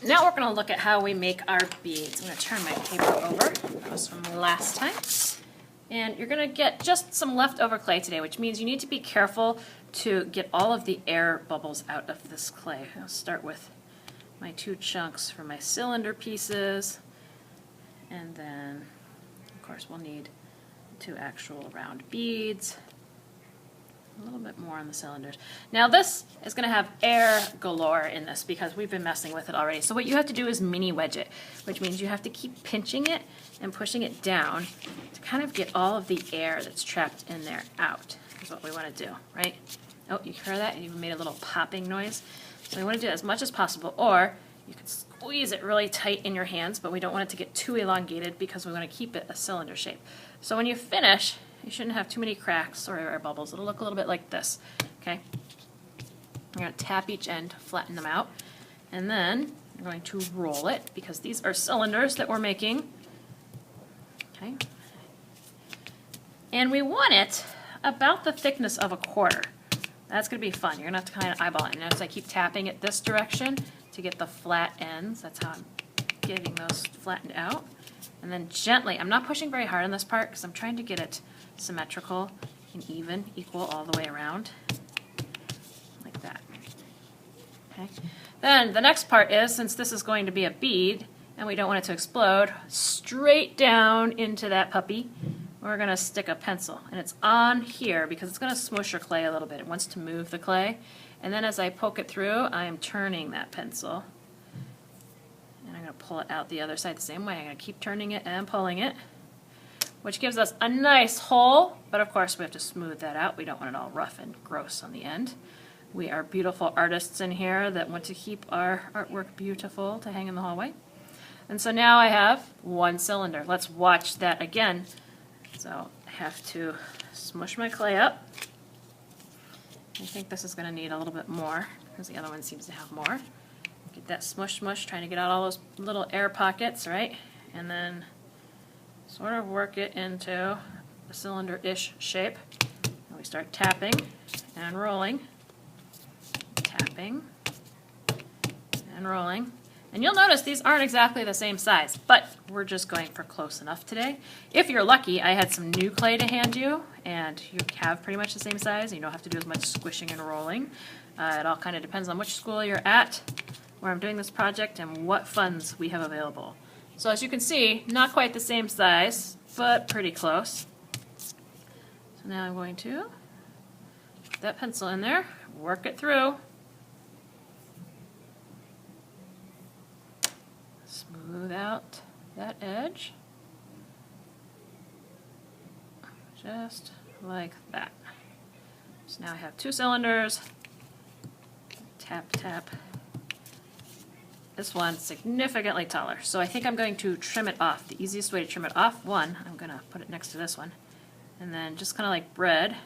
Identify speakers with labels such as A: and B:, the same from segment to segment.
A: now we're going to look at how we make our beads. I'm going to turn my paper over. That was from last time. And you're going to get just some leftover clay today, which means you need to be careful to get all of the air bubbles out of this clay. I'll start with my 2 chunks for my cylinder pieces, and then of course we'll need 2 actual round beads, a little bit more on the cylinders. Now this is going to have air galore in this because we've been messing with it already. So what you have to do is mini wedge it, which means you have to keep pinching it and pushing it down to kind of get all of the air that's trapped in there out, is what we want to do, right? Oh, you hear that? It even made a little popping noise. So we want to do it as much as possible, or you can squeeze it really tight in your hands, but we don't want it to get too elongated because we want to keep it a cylinder shape. So when you finish, you shouldn't have too many cracks or air bubbles. It'll look a little bit like this, okay? We're going to tap each end to flatten them out, and then we're going to roll it because these are cylinders that we're making, okay? And we want it about the thickness of a quarter. That's going to be fun. You're going to have to kind of eyeball it. And notice I keep tapping it this direction to get the flat ends. That's how I'm getting those flattened out. And then gently, I'm not pushing very hard on this part because I'm trying to get it symmetrical and even, equal all the way around. Like that. Okay. Then the next part is, since this is going to be a bead and we don't want it to explode, straight down into that puppy, we're going to stick a pencil, and it's on here because it's going to smush your clay a little bit. It wants to move the clay, and then as I poke it through, I am turning that pencil, and I'm going to pull it out the other side the same way. I'm going to keep turning it and pulling it, which gives us a nice hole, but of course we have to smooth that out. We don't want it all rough and gross on the end. We are beautiful artists in here that want to keep our artwork beautiful to hang in the hallway. And so now I have 1 cylinder. Let's watch that again. So I have to smush my clay up. I think this is going to need a little bit more because the other one seems to have more. Get that smush, trying to get out all those little air pockets, right? And then sort of work it into a cylinder-ish shape. And we start tapping and rolling, tapping and rolling. And you'll notice these aren't exactly the same size, but we're just going for close enough today. If you're lucky, I had some new clay to hand you, and you have pretty much the same size. You don't have to do as much squishing and rolling. It all kind of depends on which school you're at, where I'm doing this project, and what funds we have available. So as you can see, not quite the same size, but pretty close. So now I'm going to put that pencil in there, work it through. Smooth out that edge, just like that. So now I have 2 cylinders, tap, tap. This one's significantly taller, so I think I'm going to trim it off. The easiest way to trim it off, I'm going to put it next to this one, and then just kind of like bread,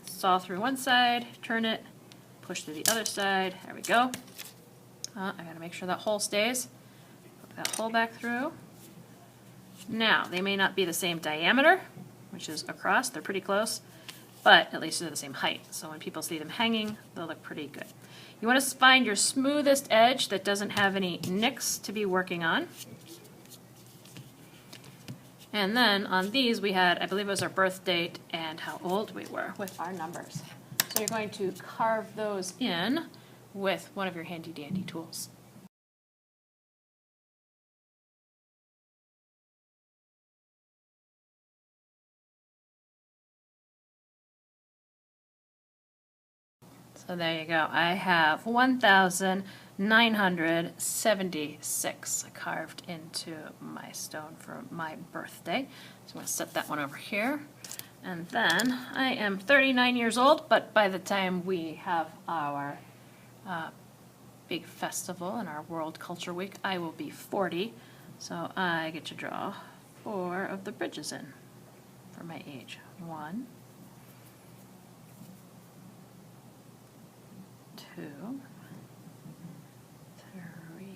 A: saw through one side, turn it, push through the other side, there we go. I got to make sure that hole stays. That hole back through. Now, they may not be the same diameter, which is across, they're pretty close, but at least they're the same height. So when people see them hanging, they'll look pretty good. You want to find your smoothest edge that doesn't have any nicks to be working on. And then on these we had, I believe it was our birth date and how old we were with our numbers. So you're going to carve those in with one of your handy dandy tools. So there you go. I have 1,976 carved into my stone for my birthday. So I'm going to set that one over here. And then I am 39 years old, but by the time we have our big festival and our World Culture Week, I will be 40. So I get to draw 4 of the bridges in for my age. 1, 2,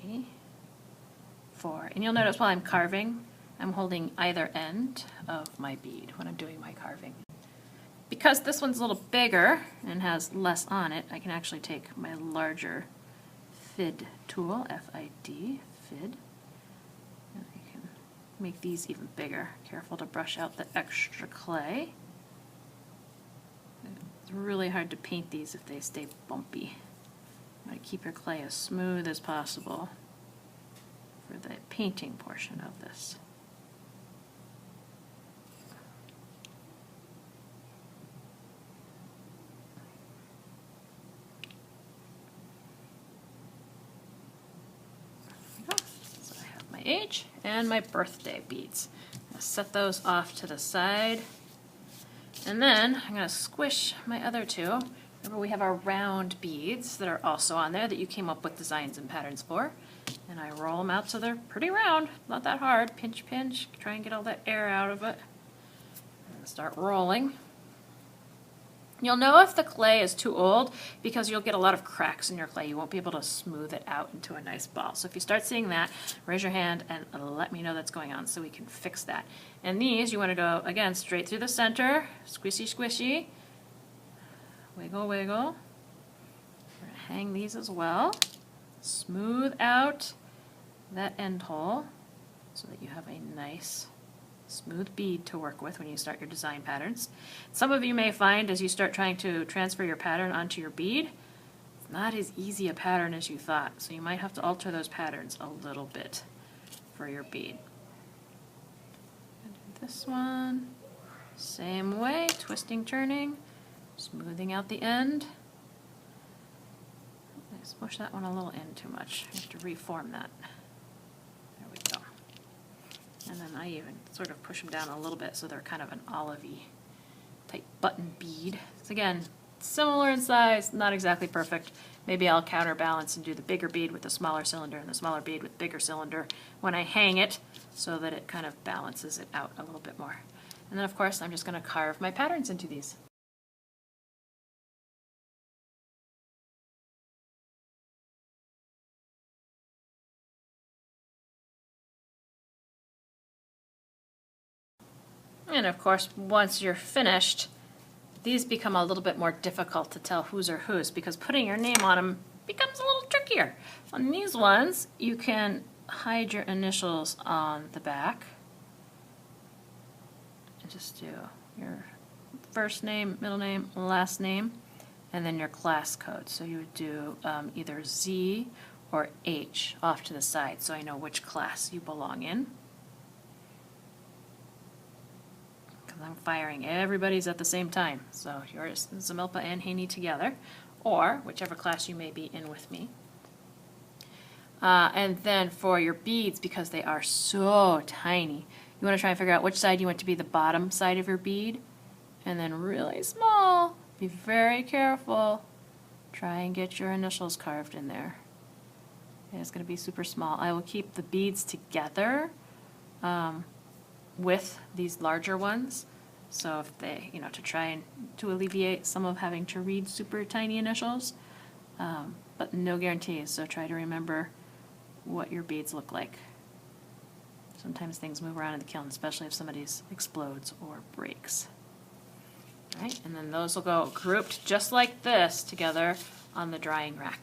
A: 3, 4. And you'll notice while I'm carving, I'm holding either end of my bead when I'm doing my carving. Because this one's a little bigger and has less on it, I can actually take my larger, FID tool, F-I-D, FID. And I can make these even bigger. Careful to brush out the extra clay. It's really hard to paint these if they stay bumpy. You want to keep your clay as smooth as possible for the painting portion of this. So I have my age and my birthday beads. I'll set those off to the side. And then I'm going to squish my other two. Remember, we have our round beads that are also on there that you came up with designs and patterns for. And I roll them out so they're pretty round, not that hard. Pinch, pinch, try and get all that air out of it. And start rolling. You'll know if the clay is too old because you'll get a lot of cracks in your clay. You won't be able to smooth it out into a nice ball. So if you start seeing that, raise your hand and let me know that's going on so we can fix that. And these, you want to go, again, straight through the center, squishy, squishy, wiggle, wiggle. We're going to hang these as well. Smooth out that end hole so that you have a nice smooth bead to work with when you start your design patterns. Some of you may find as you start trying to transfer your pattern onto your bead, it's not as easy a pattern as you thought, so you might have to alter those patterns a little bit for your bead. This one, same way, twisting, turning, smoothing out the end. Let's push that one a little in too much. I have to reform that. There we go. And then I even sort of push them down a little bit so they're kind of an olivey type button bead. So again, similar in size, not exactly perfect. Maybe I'll counterbalance and do the bigger bead with the smaller cylinder and the smaller bead with bigger cylinder when I hang it so that it kind of balances it out a little bit more. And then of course I'm just going to carve my patterns into these. And of course, once you're finished, these become a little bit more difficult to tell whose are whose because putting your name on them becomes a little trickier. On these ones, you can hide your initials on the back. And just do your first name, middle name, last name, and then your class code. So you would do either Z or H off to the side so I know which class you belong in. I'm firing everybody's at the same time. So yours, Zamilpa and Haney together, or whichever class you may be in with me. And then for your beads, because they are so tiny, you want to try and figure out which side you want to be the bottom side of your bead. And then really small, be very careful. Try and get your initials carved in there. And it's going to be super small. I will keep the beads together with these larger ones. So if they, to try and to alleviate some of having to read super tiny initials, but no guarantees. So try to remember what your beads look like. Sometimes things move around in the kiln, especially if somebody's explodes or breaks. All right, and then those will go grouped just like this together on the drying rack.